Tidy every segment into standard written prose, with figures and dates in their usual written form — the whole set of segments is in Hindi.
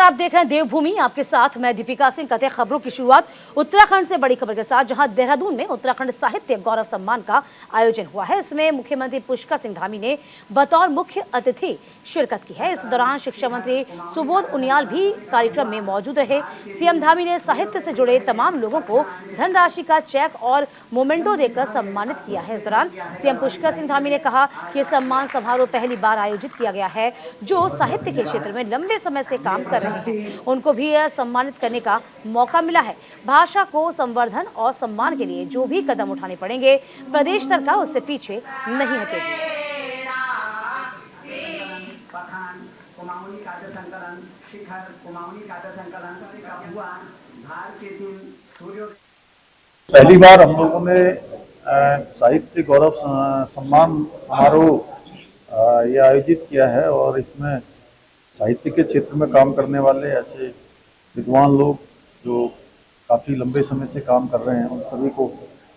आप देख रहे हैं देवभूमि, आपके साथ मैं दीपिका सिंह। कहते हैं खबरों की शुरुआत उत्तराखंड से बड़ी खबर के साथ, जहां देहरादून में उत्तराखंड साहित्य गौरव सम्मान का आयोजन हुआ है। इसमें मुख्यमंत्री पुष्कर सिंह धामी ने बतौर मुख्य अतिथि शिरकत की है। इस दौरान शिक्षा मंत्री सुबोध उनियाल भी कार्यक्रम में मौजूद रहे। सीएम धामी ने साहित्य से जुड़े तमाम लोगों को धनराशि का चेक और मोमेंटो देकर सम्मानित किया है। इस दौरान सीएम पुष्कर सिंह धामी ने कहा कि सम्मान समारोह पहली बार आयोजित किया गया है जो साहित्य के क्षेत्र में लंबे समय से काम कर रहे हैं। उनको भी सम्मानित करने का मौका मिला है। भाषा को संवर्धन और सम्मान के लिए जो भी कदम उठाने पड़ेंगे, प्रदेश सरकार उससे पीछे नहीं हटेगी। पहली बार हम लोगों ने साहित्य गौरव सम्मान समारोह ये आयोजित किया है और इसमें साहित्य के क्षेत्र में काम करने वाले ऐसे विद्वान लोग जो काफ़ी लंबे समय से काम कर रहे हैं, उन सभी को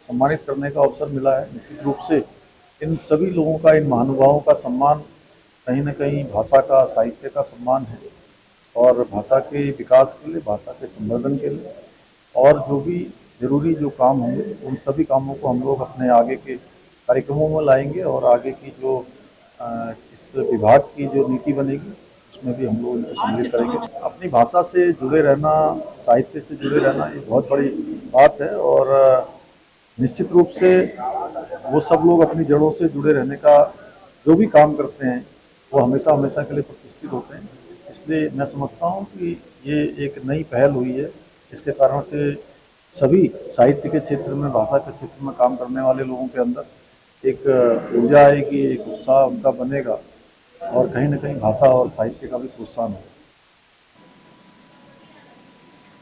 सम्मानित करने का अवसर मिला है। निश्चित रूप से इन सभी लोगों का, इन महानुभावों का सम्मान कहीं न कहीं भाषा का, साहित्य का सम्मान है और भाषा के विकास के लिए, भाषा के संवर्धन के लिए और जो भी ज़रूरी जो काम होंगे, उन सभी कामों को हम लोग अपने आगे के कार्यक्रमों में लाएंगे और आगे की जो इस विभाग की जो नीति बनेगी उसमें भी हम लोग इनको सम्मिलित करेंगे। अपनी भाषा से जुड़े रहना, साहित्य से जुड़े रहना ये बहुत बड़ी बात है और निश्चित रूप से वो सब लोग अपनी जड़ों से जुड़े रहने का जो भी काम करते हैं वो हमेशा हमेशा के लिए प्रतिष्ठित होते हैं। इसलिए मैं समझता हूँ कि ये एक नई पहल हुई है। इसके कारण से सभी साहित्य के क्षेत्र में, भाषा के क्षेत्र में काम करने वाले लोगों के अंदर एक ऊर्जा आएगी, एक उत्साह उनका बनेगा और कहीं न कहीं भाषा और साहित्य का भी प्रोत्साहन होगा।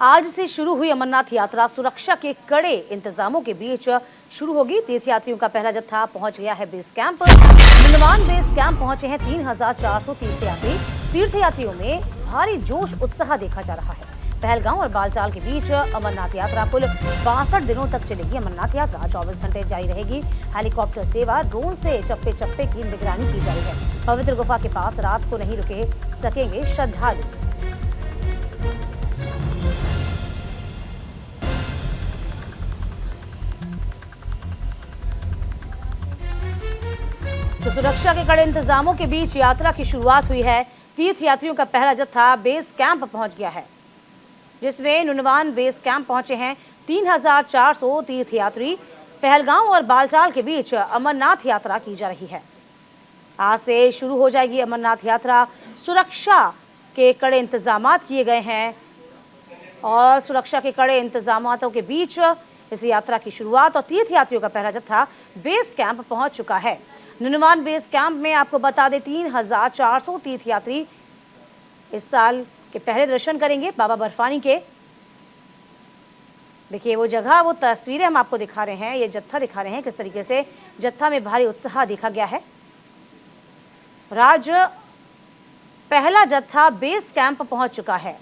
आज से शुरू हुई अमरनाथ यात्रा सुरक्षा के कड़े इंतजामों के बीच शुरू होगी। तीर्थयात्रियों का पहला जत्था पहुंच गया है base camp. Nunwan base camp पहुंचे हैं 3,400 तीर्थयात्री। तीर्थयात्रियों में भारी जोश उत्साह देखा जा रहा है। पहलगांव और बालटाल के बीच अमरनाथ यात्रा कुल 62 दिनों तक चलेगी। अमरनाथ यात्रा 24 घंटे जारी रहेगी। हेलीकॉप्टर सेवा, ड्रोन से चप्पे चप्पे की निगरानी की जा रही है। पवित्र गुफा के पास रात को नहीं रुके सकेंगे श्रद्धालु। तो सुरक्षा के कड़े इंतजामों के बीच यात्रा की शुरुआत हुई है। तीर्थयात्रियों का पहला जत्था बेस कैंप पहुंच गया है, जिसमें नुनवान बेस कैंप पहुंचे हैं 3,400 तीर्थयात्री। पहलगांव और बालटाल के बीच अमरनाथ यात्रा की जा रही है। आज से शुरू हो जाएगी अमरनाथ यात्रा। सुरक्षा के कड़े इंतजामात किए गए हैं और सुरक्षा के कड़े इंतजामातों के बीच इस यात्रा की शुरुआत और तीर्थयात्रियों का पहला जत्था बेस कैंप पहुंच चुका है। नुनवान बेस कैंप में आपको बता दें 3,400 तीर्थयात्री इस साल के पहले दर्शन करेंगे बाबा बर्फानी के। देखिए वो जगह, वो तस्वीरें हम आपको दिखा रहे हैं, ये जत्था दिखा रहे हैं किस तरीके से जत्था में भारी उत्साह देखा गया है। आज पहला जत्था बेस कैंप पहुंच चुका है।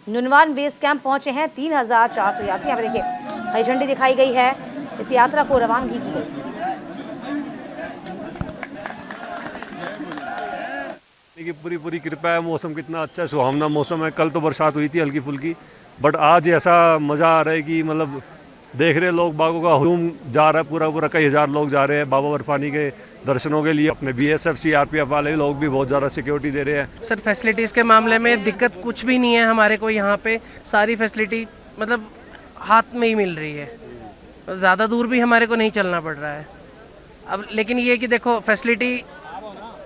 नुनवान बेस कैंप पहुंचे हैं 3,400 यात्री। यहाँ पे देखिए हरी झंडी दिखाई गई है, इस यात्रा को रवानगी की गई। की पूरी कृपा है। मौसम कितना अच्छा है, सुहावना मौसम है। कल तो बरसात हुई थी हल्की फुल्की, बट आज ऐसा मज़ा आ रहा है कि मतलब देख रहे लोग बागों का हुजूम जा रहा है, पूरा कई हज़ार लोग जा रहे हैं बाबा बर्फानी के दर्शनों के लिए। अपने BSF CRPF वाले लोग भी बहुत ज़्यादा सिक्योरिटी दे रहे हैं। सर फैसिलिटीज़ के मामले में दिक्कत कुछ भी नहीं है हमारे को। यहाँ पे सारी फैसिलिटी मतलब हाथ में ही मिल रही है। ज़्यादा दूर भी हमारे को नहीं चलना पड़ रहा है अब। लेकिन ये कि देखो फैसिलिटी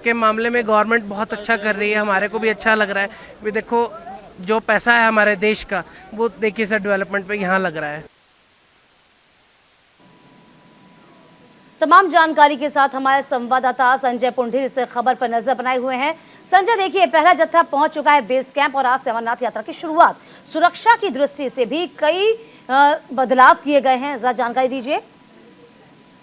के मामले में गवर्नमेंट बहुत अच्छा कर रही है, हमारे को भी अच्छा लग रहा है। भी देखो जो पैसा है हमारे देश का, वो देखिए सर डेवलपमेंट पे यहाँ लग रहा है। तमाम जानकारी के साथ हमारे संवाददाता संजय पुंडीर इस खबर पर नजर बनाए हुए हैं। संजय, देखिए पहला जत्था पहुंच चुका है बेस कैंप और आज से अमरनाथ यात्रा की शुरुआत। सुरक्षा की दृष्टि से भी कई बदलाव किए गए हैं, जरा जानकारी दीजिए।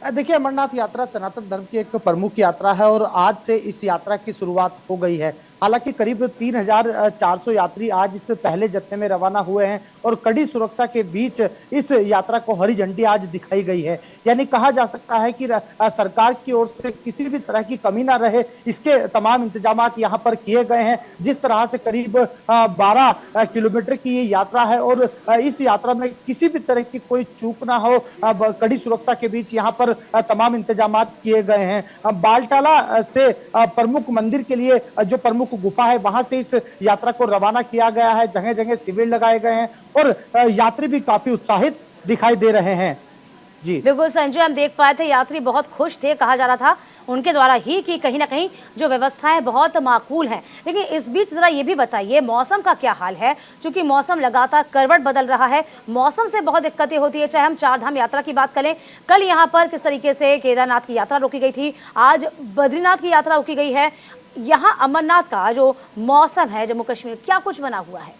देखिए अमरनाथ यात्रा सनातन धर्म की एक प्रमुख यात्रा है और आज से इस यात्रा की शुरुआत हो गई है। हालांकि करीब 3,400 यात्री आज इस पहले जत्थे में रवाना हुए हैं और कड़ी सुरक्षा के बीच इस यात्रा को हरी झंडी आज दिखाई गई है। यानी कहा जा सकता है कि सरकार की ओर से किसी भी तरह की कमी ना रहे, इसके तमाम इंतजाम यहाँ पर किए गए हैं। जिस तरह से करीब 12 किलोमीटर की ये यात्रा है और इस यात्रा में किसी भी तरह की कोई चूक ना हो, कड़ी सुरक्षा के बीच यहाँ पर तमाम इंतजाम किए गए हैं। बालटाला से प्रमुख मंदिर के लिए जो प्रमुख गुफा है वहां से इस यात्रा को रवाना किया गया है। जगह जगह शिविर लगाए गए हैं और यात्री भी काफी उत्साहित दिखाई दे रहे हैं। जी बिल्कुल संजय, हम देख पाए थे यात्री बहुत खुश थे। कहा जा रहा था उनके द्वारा ही कि कहीं ना कहीं जो व्यवस्थाएं बहुत माकूल हैं। लेकिन इस बीच जरा ये भी बताइए मौसम का क्या हाल है, क्योंकि मौसम लगातार करवट बदल रहा है। मौसम से बहुत दिक्कतें होती है, चाहे हम चार धाम यात्रा की बात करें। कल यहाँ पर किस तरीके से केदारनाथ की यात्रा रोकी गई थी, आज बद्रीनाथ की यात्रा रोकी गई है। यहाँ अमरनाथ का जो मौसम है जम्मू कश्मीर, क्या कुछ बना हुआ है?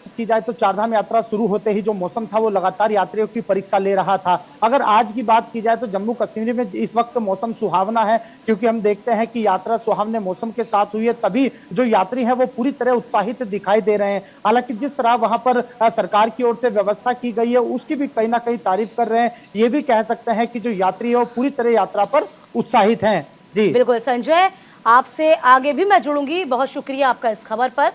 की जाए तो चारधाम यात्रा शुरू होते ही जो मौसम था वो लगातार यात्रियों की परीक्षा ले रहा था। अगर आज की बात की जाए तो जम्मू कश्मीर में इस वक्त मौसम सुहावना है, क्योंकि हम देखते हैं कि यात्रा सुहावने मौसम के साथ हुई है, तभी जो यात्री हैं वो पूरी तरह उत्साहित दिखाई दे रहे हैं। हालांकि जिस तरह वहां पर सरकार की ओर से व्यवस्था की गई है उसकी भी कहीं ना कहीं तारीफ कर रहे हैं। ये भी कह सकते हैं कि जो यात्री है वो पूरी तरह यात्रा पर उत्साहित हैं। जी बिल्कुल संजय, आपसे आगे भी मैं जुड़ूंगी। बहुत शुक्रिया आपका इस खबर पर।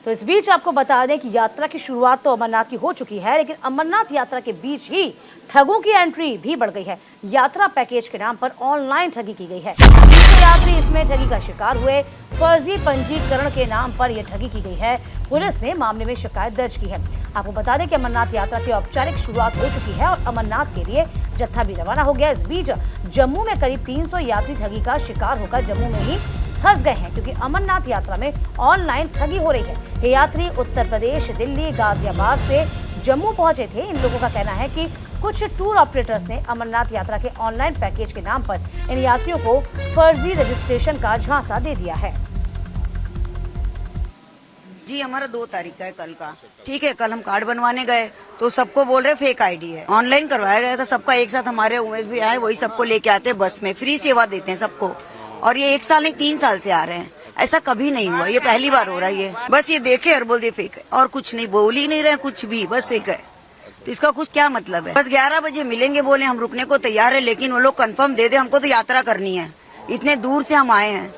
तो इस बीच आपको बता दें कि यात्रा की शुरुआत तो अमरनाथ की हो चुकी है, लेकिन अमरनाथ यात्रा के बीच ही ठगों की एंट्री भी बढ़ गई है। यात्रा पैकेज के नाम पर ऑनलाइन ठगी की गई है। यात्री इसमें ठगी का शिकार हुए। फर्जी पंजीकरण के नाम पर यह ठगी की गई है। पुलिस ने मामले में शिकायत दर्ज की है। आपको बता दें कि अमरनाथ यात्रा की औपचारिक शुरुआत हो चुकी है और अमरनाथ के लिए जत्था भी रवाना हो गया। इस बीच जम्मू में करीब 300 यात्री ठगी का शिकार होकर जम्मू में ही फंस गए हैं, क्योंकि अमरनाथ यात्रा में ऑनलाइन ठगी हो रही है। ये यात्री उत्तर प्रदेश, दिल्ली, गाजियाबाद से जम्मू पहुंचे थे। इन लोगों का कहना है कि कुछ टूर ऑपरेटर्स ने अमरनाथ यात्रा के ऑनलाइन पैकेज के नाम पर इन यात्रियों को फर्जी रजिस्ट्रेशन का झांसा दे दिया है। जी हमारा 2 तारीख का है कल का। ठीक है, कल हम कार्ड बनवाने गए तो सबको बोल रहे फेक आईडी है। ऑनलाइन करवाया गया था सबका एक साथ। हमारे उमेश भी आए, वही सबको लेके आते हैं बस में, फ्री सेवा देते हैं सबको। और ये 1 साल नहीं 3 साल से आ रहे हैं। ऐसा कभी नहीं हुआ, ये पहली बार हो रहा है। ये बस ये देखे और बोल दिए फेक है, और कुछ नहीं, बोल ही नहीं रहे कुछ भी, बस फेक है। तो इसका कुछ क्या मतलब है? बस 11 बजे मिलेंगे बोले, हम रुकने को तैयार है, लेकिन वो लोग कंफर्म दे दे, हमको तो यात्रा करनी है। इतने दूर से हम आए हैं,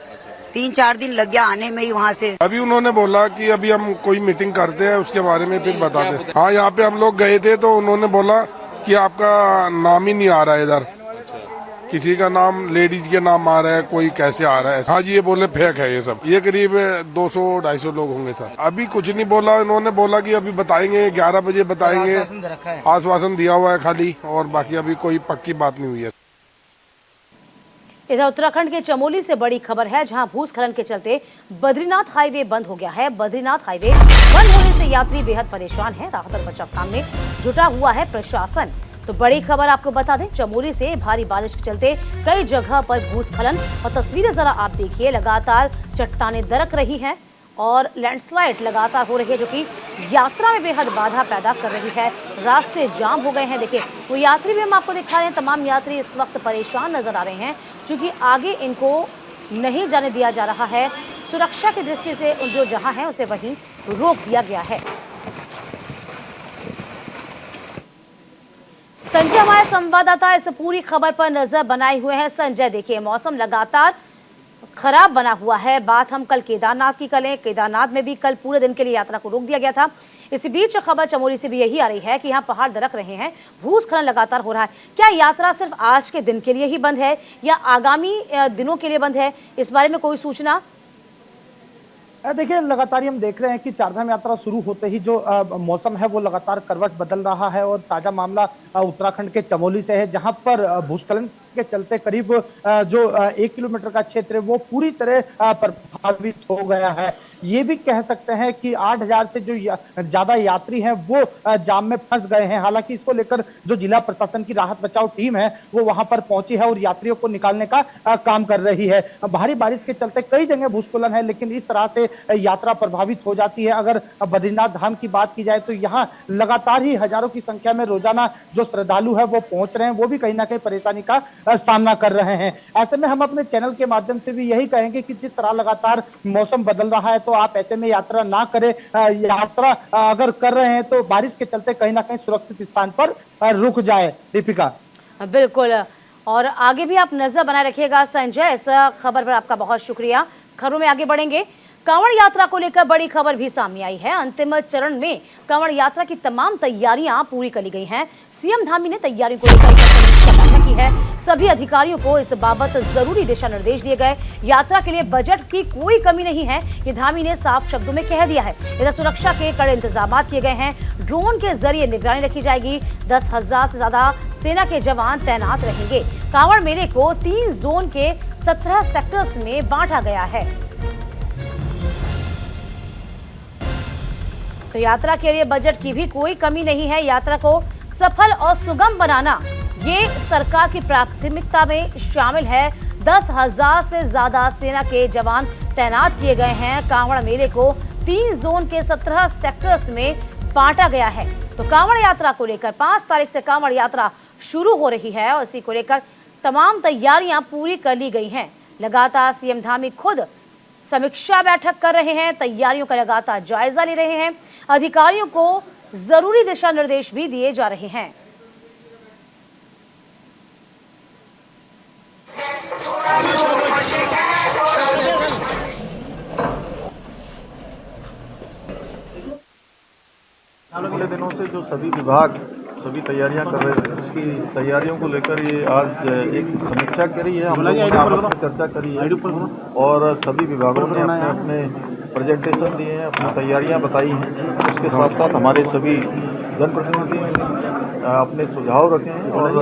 3-4 दिन लग गया आने में ही वहाँ से। अभी उन्होंने बोला कि अभी हम कोई मीटिंग करते हैं, उसके बारे में फिर बता दें। हाँ, यहाँ पे हम लोग गए थे तो उन्होंने बोला कि आपका नाम ही नहीं आ रहा है इधर, किसी का नाम लेडीज के नाम आ रहा है, कोई कैसे आ रहा है। हाँ जी, ये बोले फेक है ये सब। ये करीब 200-250 लोग होंगे सर। अभी कुछ नहीं बोला, इन्होंने बोला कि अभी बताएंगे, 11 बजे बताएंगे। आश्वासन दिया हुआ है खाली, और बाकी अभी कोई पक्की बात नहीं हुई है। इधर उत्तराखंड के चमोली से बड़ी खबर है, जहां भूस्खलन के चलते बद्रीनाथ हाईवे बंद हो गया है। बद्रीनाथ हाईवे बंद होने से यात्री बेहद परेशान हैं। राहत और बचाव काम में जुटा हुआ है प्रशासन। तो बड़ी खबर आपको बता दें, चमोली से भारी बारिश के चलते कई जगह पर भूस्खलन, और तस्वीरें जरा आप देखिए, लगातार चट्टानें दरक रही हैं और लैंडस्लाइड लगातार हो रही है, जो कि यात्रा में बेहद बाधा पैदा कर रही है। रास्ते जाम हो गए हैं। देखिए वो यात्री भी हम आपको दिखा रहे हैं। तमाम यात्री इस वक्त परेशान नजर आ रहे हैं, क्योंकि आगे इनको नहीं जाने दिया जा रहा है। सुरक्षा की दृष्टि से जो जहां है उसे वहीं रोक दिया गया है। संजय हमारे संवाददाता इस पूरी खबर पर नजर बनाए हुए हैं। संजय देखिए, मौसम लगातार खराब बना हुआ है। बात हम कल केदारनाथ की करें, केदारनाथ में भी कल पूरे दिन के लिए यात्रा को रोक दिया गया था। इसी बीच खबर चमोली से भी यही आ रही है कि यहाँ पहाड़ दरक रहे हैं, भूस्खलन लगातार हो रहा है। क्या यात्रा सिर्फ आज के दिन के लिए ही बंद है या आगामी दिनों के लिए बंद है, इस बारे में कोई सूचना? देखिए, लगातार हम देख रहे हैं कि चारधाम यात्रा शुरू होते ही जो मौसम है वो लगातार करवट बदल रहा है। और ताजा मामला उत्तराखंड के चमोली से है, जहां पर भूस्खलन के चलते करीब जो 1 किलोमीटर का क्षेत्र है वो पूरी तरह प्रभावित हो गया है। ये भी कह सकते हैं कि 8,000 से जो ज्यादा यात्री हैं वो जाम में फंस गए हैं। हालांकि इसको लेकर जो जिला प्रशासन की राहत बचाव टीम है वो वहां पर पहुंची है और यात्रियों को निकालने का काम कर रही है। भारी बारिश के चलते कई जगह भूस्खलन है, लेकिन इस तरह से यात्रा प्रभावित हो जाती है। अगर बद्रीनाथ धाम की बात की जाए तो यहाँ लगातार ही हजारों की संख्या में रोजाना जो श्रद्धालु है वो पहुंच रहे हैं, वो भी कहीं ना कहीं परेशानी का सामना कर रहे हैं। ऐसे में हम अपने चैनल के माध्यम से भी यही कहेंगे कि जिस तरह लगातार मौसम बदल रहा है तो आप ऐसे में यात्रा ना करें। यात्रा अगर कर रहे हैं तो बारिश के चलते कहीं ना कहीं सुरक्षित स्थान पर रुक जाए। दीपिका, बिल्कुल, और आगे भी आप नजर बनाए रखिएगा संजय। इस खबर पर आपका बहुत शुक्रिया। खबरों में आगे बढ़ेंगे। कांवड़ यात्रा को लेकर बड़ी खबर भी सामने आई है। अंतिम चरण में कांवड़ यात्रा की तमाम तैयारियां पूरी कर ली गई हैं। सीएम धामी ने तैयारियों को लेकर समीक्षा बैठक की है। सभी अधिकारियों को इस बाबत जरूरी दिशा निर्देश दिए गए। यात्रा के लिए बजट की कोई कमी नहीं है, ये धामी ने साफ शब्दों में कह दिया है। इधर सुरक्षा के कड़े इंतजाम किए गए हैं। ड्रोन के जरिए निगरानी रखी जाएगी। 10,000 से ज्यादा सेना के जवान तैनात रहेंगे। कांवड़ मेले को 3 जोन के 17 सेक्टर्स में बांटा गया है। तो यात्रा के लिए बजट की भी कोई कमी नहीं है। यात्रा को सफल और सुगम बनाना ये सरकार की प्राथमिकता में शामिल है। 10,000 से ज्यादा सेना के जवान तैनात किए गए हैं। कांवड़ मेले को 3 जोन के 17 सेक्टर्स में बांटा गया है। तो कांवड़ यात्रा को लेकर 5 तारीख से कांवड़ यात्रा शुरू हो रही है और इसी को लेकर तमाम तैयारियां पूरी कर ली गई हैं। लगातार सीएम धामी खुद समीक्षा बैठक कर रहे हैं, तैयारियों का लगातार जायजा ले रहे हैं। अधिकारियों को जरूरी दिशा निर्देश भी दिए जा रहे हैं। आने वाले दिनों से जो सभी विभाग सभी तैयारियां कर रहे थे, उसकी तैयारियों को लेकर ये आज एक समीक्षा करी है। हम लोगों ने आपस में चर्चा करी है और सभी विभागों ने अपने अपने प्रेजेंटेशन दिए हैं, अपनी तैयारियां बताई हैं। उसके साथ साथ हमारे सभी जनप्रतिनिधि अपने सुझाव रखे हैं और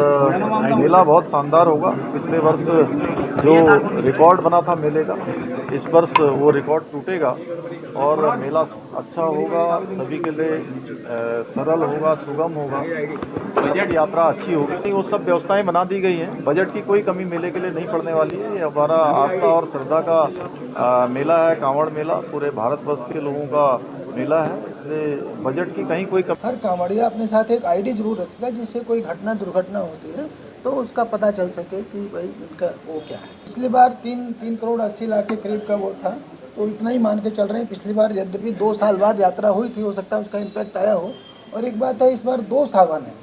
मेला बहुत शानदार होगा। पिछले वर्ष जो रिकॉर्ड बना था मेले का, इस वर्ष वो रिकॉर्ड टूटेगा और मेला अच्छा होगा, सभी के लिए सरल होगा, सुगम होगा, बजट यात्रा अच्छी होगी। वो सब व्यवस्थाएं बना दी गई हैं। बजट की कोई कमी मेले के लिए नहीं पड़ने वाली है। ये हमारा आस्था और श्रद्धा का मेला है। कांवड़ मेला पूरे भारतवर्ष के लोगों का मेला है, इसलिए बजट की कहीं कोई हर कांवड़िया अपने साथ एक आईडी जरूर रखेगा, जिससे कोई घटना दुर्घटना होती है तो उसका पता चल सके कि भाई इनका वो क्या है। पिछली बार 3 करोड़ 80 लाख के करीब का वो था, तो इतना ही मान के चल रहे हैं। पिछली बार यद्यपि 2 साल बाद यात्रा हुई थी, हो सकता है उसका इम्पैक्ट आया हो। और एक बात है, इस बार 2 सावन है,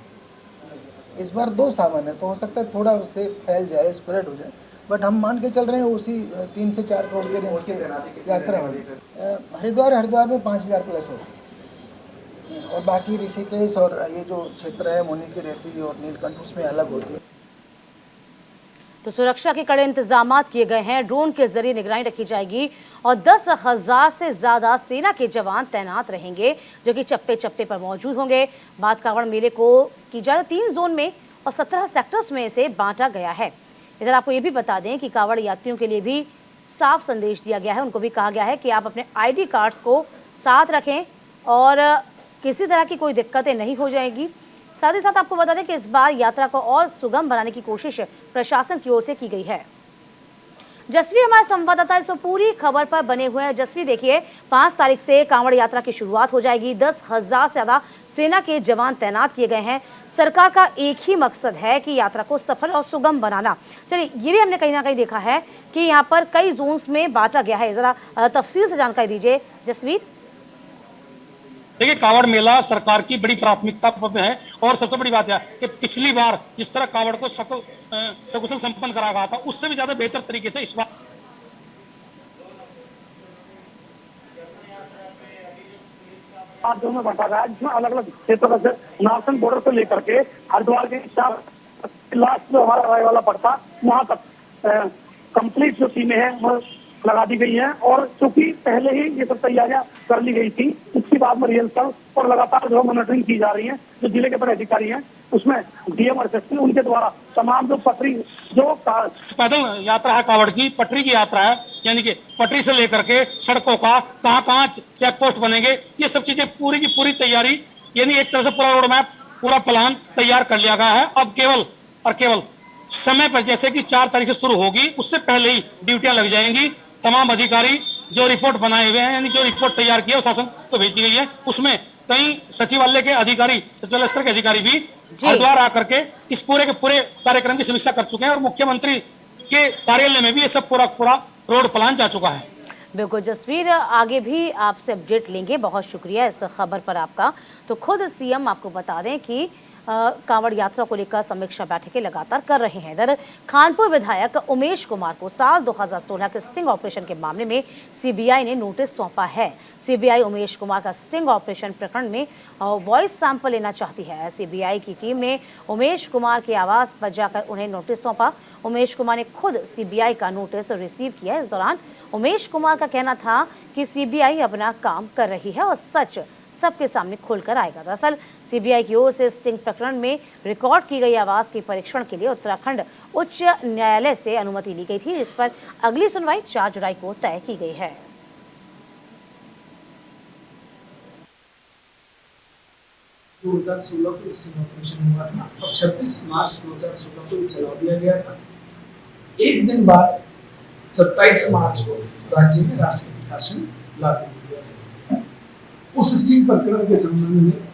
तो हो सकता है थोड़ा उससे फैल जाए, स्प्रेड हो जाए, बट हम मान के चल रहे हैं उसी 3 से 4 करोड़ के रेंज की यात्रा होगी। हरिद्वार में 5,000 प्लस होती है और बाकी ऋषिकेश और ये जो क्षेत्र है मोनी की रहती है और नीलकंठ, उसमें अलग होती है। तो सुरक्षा के कड़े इंतजाम किए गए हैं। ड्रोन के जरिए निगरानी रखी जाएगी और 10,000 से ज्यादा सेना के जवान तैनात रहेंगे, जो कि चप्पे चप्पे पर मौजूद होंगे। बात कांवड़ मेले को की जाए 3 जोन में और 17 सेक्टर्स में इसे बांटा गया है। इधर आपको ये भी बता दें कि कांवड़ यात्रियों के लिए भी साफ संदेश दिया गया है। उनको भी कहा गया है कि आप अपने ID कार्ड्स को साथ रखें और किसी तरह की कोई दिक्कतें नहीं हो जाएगी। साथ ही साथ आपको बता दें कि इस बार यात्रा को और सुगम बनाने की कोशिश प्रशासन की ओर से की गई है। जसवीर हमारे संवाददाता इस पूरी खबर पर बने हुए हैं। जसवीर, देखिए 5 तारीख से कांवड़ यात्रा की शुरुआत हो जाएगी। 10,000 से ज्यादा सेना के जवान तैनात किए गए हैं। सरकार का एक ही मकसद है कि यात्रा को सफल और सुगम बनाना। चलिए, ये भी हमने कहीं ना कहीं देखा है कि यहाँ पर कई जोन्स में बांटा गया है। जरा तफसील से जानकारी दीजिए जसवीर। देखिए, कांवड़ मेला सरकार की बड़ी प्राथमिकता पर है और सबसे बड़ी बात है कि पिछली बार जिस तरह कांवड़ को सकुशल संपन्न करा गया था, उससे भी ज्यादा बेहतर तरीके से इस बार में बांटा गया, जिसमें अलग अलग क्षेत्रों से नारसन बॉर्डर से लेकर के हरिद्वार के लास्ट जो हमारा राय वाला पड़ता, वहां तक कंप्लीट जो टीमें हैं वो लगा दी गई है। और चूंकि पहले ही ये सब तैयारियां कर ली गई थी, उसके बाद में रिहर्सल और लगातार जो मॉनिटरिंग की जा रही है, जो जिले के बड़े अधिकारी हैं उसमें डीएम और एसएसपी, उनके द्वारा तमाम जो पटरी जो पैदल यात्रा है, कांवड़ की पटरी की यात्रा है, यानी कि पटरी से लेकर के सड़कों का कहाँ चेक पोस्ट बनेंगे, ये सब चीजें पूरी की पूरी तैयारी, यानी एक तरह से पूरा रोड मैप, पूरा प्लान तैयार कर लिया गया है। अब केवल समय पर, जैसे कि 4 तारीख से शुरू होगी, उससे पहले ही ड्यूटियां लग जाएंगी। तमाम अधिकारी जो रिपोर्ट बनाए हुए हैं, यानी जो रिपोर्ट तैयार की है, शासन को भेज दी गई है, उसमें कई सचिवालय के अधिकारी, सचिवालय स्तर के अधिकारी भी हरिद्वार आकर के इस पूरे के पूरे कार्यक्रम की समीक्षा कर चुके हैं और मुख्यमंत्री के कार्यालय में भी ये सब पूरा रोड प्लान जा चुका है। बिल्कुल जसवीर, आगे भी आपसे अपडेट लेंगे। बहुत शुक्रिया इस खबर पर आपका। तो खुद सीएम आपको बता दें कि कांवड़ यात्रा को लेकर समीक्षा बैठकें लगातार कर रहे हैं। इधर खानपुर विधायक उमेश कुमार को साल 2016 के स्टिंग ऑपरेशन के मामले में सीबीआई ने नोटिस सौंपा है। सीबीआई उमेश कुमार का स्टिंग ऑपरेशन प्रकरण में वॉइस सैंपल लेना चाहती है। सीबीआई की टीम ने उमेश कुमार के आवास पर जाकर उन्हें नोटिस सौंपा। उमेश कुमार ने खुद सीबीआई का नोटिस रिसीव किया। इस दौरान उमेश कुमार का कहना था कि सीबीआई अपना काम कर रही है और सच सबके सामने खुलकर आएगा। दरअसल सीबीआई की ओर से स्टिंग प्रकरण में रिकॉर्ड की गई आवाज के परीक्षण के लिए उत्तराखंड उच्च न्यायालय से अनुमति ली गई थी, जिस पर अगली सुनवाई 4 जुलाई को तय की गई है। 2016 को स्टिंग ऑपरेशन हुआ था और 26 मार्च 2016 को चला दिया गया था। एक दिन बाद 27 मार्च को राज्य में राष्ट्रपति शासन लागू हो गया। उस स्टिंग प्रकरण के संबंध में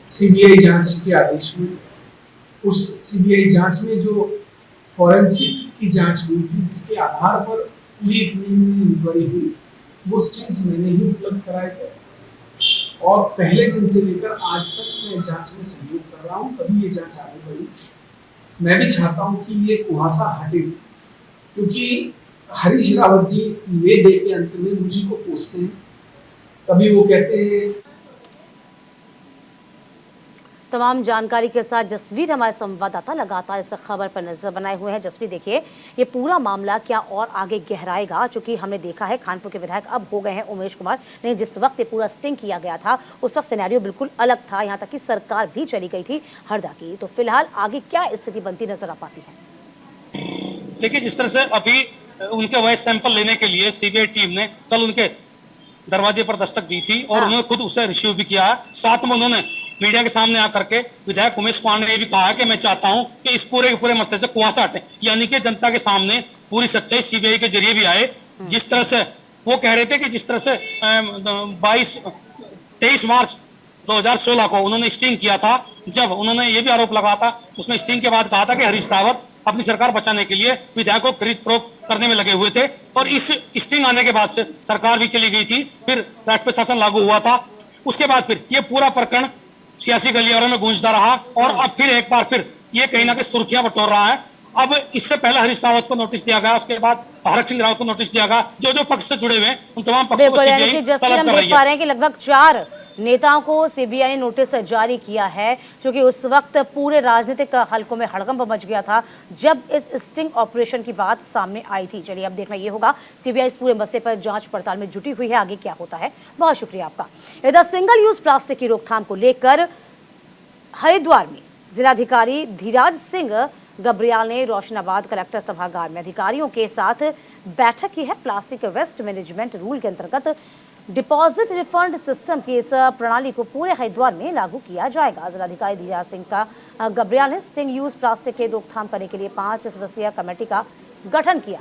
सीबीआई जांच के आदेश हुए। उस सीबीआई जांच में जो फॉरेंसिक की जांच हुई थी, जिसके आधार पर पूरी इंक्वायरी हुई, वो स्टिंग्स मैंने ही उपलब्ध कराए थे और पहले दिन से लेकर आज तक मैं जांच में सहयोग कर रहा हूं, तभी ये जांच आगे बढ़ी। मैं भी चाहता हूं कि ये कुहासा हटे, क्योंकि हरीश रावत जी मे डे के अंत में मुझे को पूछते हैं, कभी वो कहते हैं। तमाम जानकारी के साथ जसवीर हमारे संवाददाता लगातार इस खबर पर नजर बनाए हुए हैं। जसवीर देखिए, ये पूरा मामला क्या और आगे गहराएगा, चूंकि हमने देखा है खानपुर के विधायक अब हो गए हैं उमेश कुमार, नहीं जिस वक्त ये पूरा स्टिंग किया गया था उस वक्त सिनेरियो बिल्कुल अलग था, यहाँ तक कि सरकार भी चली गई थी हरदा की। तो फिलहाल आगे क्या स्थिति बनती नजर आ पाती है? देखिए, जिस तरह से अभी उनके वॉइस सैंपल लेने के लिए सीबीआई टीम ने कल उनके दरवाजे पर दस्तक दी थी और उन्होंने खुद उसे रिसीव भी किया है। साथ में उन्होंने मीडिया के सामने आकर के विधायक उमेश कुमार ने भी कहा है कि मैं चाहता हूं कि इस पूरे के पूरे मसले से कुआसा हटे, यानी कि जनता के सामने पूरी सच्चाई सीबीआई के जरिए भी आए। जिस तरह से वो कह रहे थे कि जिस तरह से 23 मार्च 2016 को उन्होंने स्टिंग किया था, जब उन्होंने ये भी आरोप लगाया था, उसमें स्टिंग के बाद कहा था कि हरीश रावत अपनी सरकार बचाने के लिए विधायकों को खरीद फरोख्त करने में लगे हुए थे और इस स्टिंग आने के बाद से सरकार भी चली गई थी, फिर राष्ट्रपति शासन लागू हुआ था। उसके बाद फिर ये पूरा प्रकरण सियासी गलियारों में गूंजता रहा और अब फिर एक बार फिर ये कहीं ना कहीं सुर्खियां बटोर रहा है। अब इससे पहले हरीश रावत को नोटिस दिया गया, उसके बाद हरक सिंह रावत को नोटिस दिया गया। जो पक्ष से जुड़े हुए हैं उन तमाम पक्षों को सीबीआई तलब कर रही है। पा रहे हैं कि लगभग 4 नेताओं को सीबीआई ने नोटिस जारी किया है, क्योंकि उस वक्त पूरे राजनीतिक हलकों में हड़कंप मच गया था जब इस स्टिंग ऑपरेशन की बात सामने आई थी। चलिए अब देखना ये होगा, सीबीआई इस पूरे मसले पर जांच पड़ताल में जुटी हुई है, आगे क्या होता है। बहुत शुक्रिया आपका। इधर सिंगल यूज प्लास्टिक की रोकथाम को लेकर हरिद्वार में जिलाधिकारी धीराज सिंह गब्रियाल ने रोशनाबाद कलेक्टर सभागार में अधिकारियों के साथ बैठक की है। प्लास्टिक वेस्ट मैनेजमेंट रूल के अंतर्गत डिपॉजिट रिफंड सिस्टम की इस प्रणाली को पूरे हरिद्वार में लागू किया जाएगा। जिलाधिकारी धीराज सिंह का गब्रियाल ने स्टिंग यूज प्लास्टिक के रोकथाम करने के लिए 5 सदस्यीय कमेटी का गठन किया।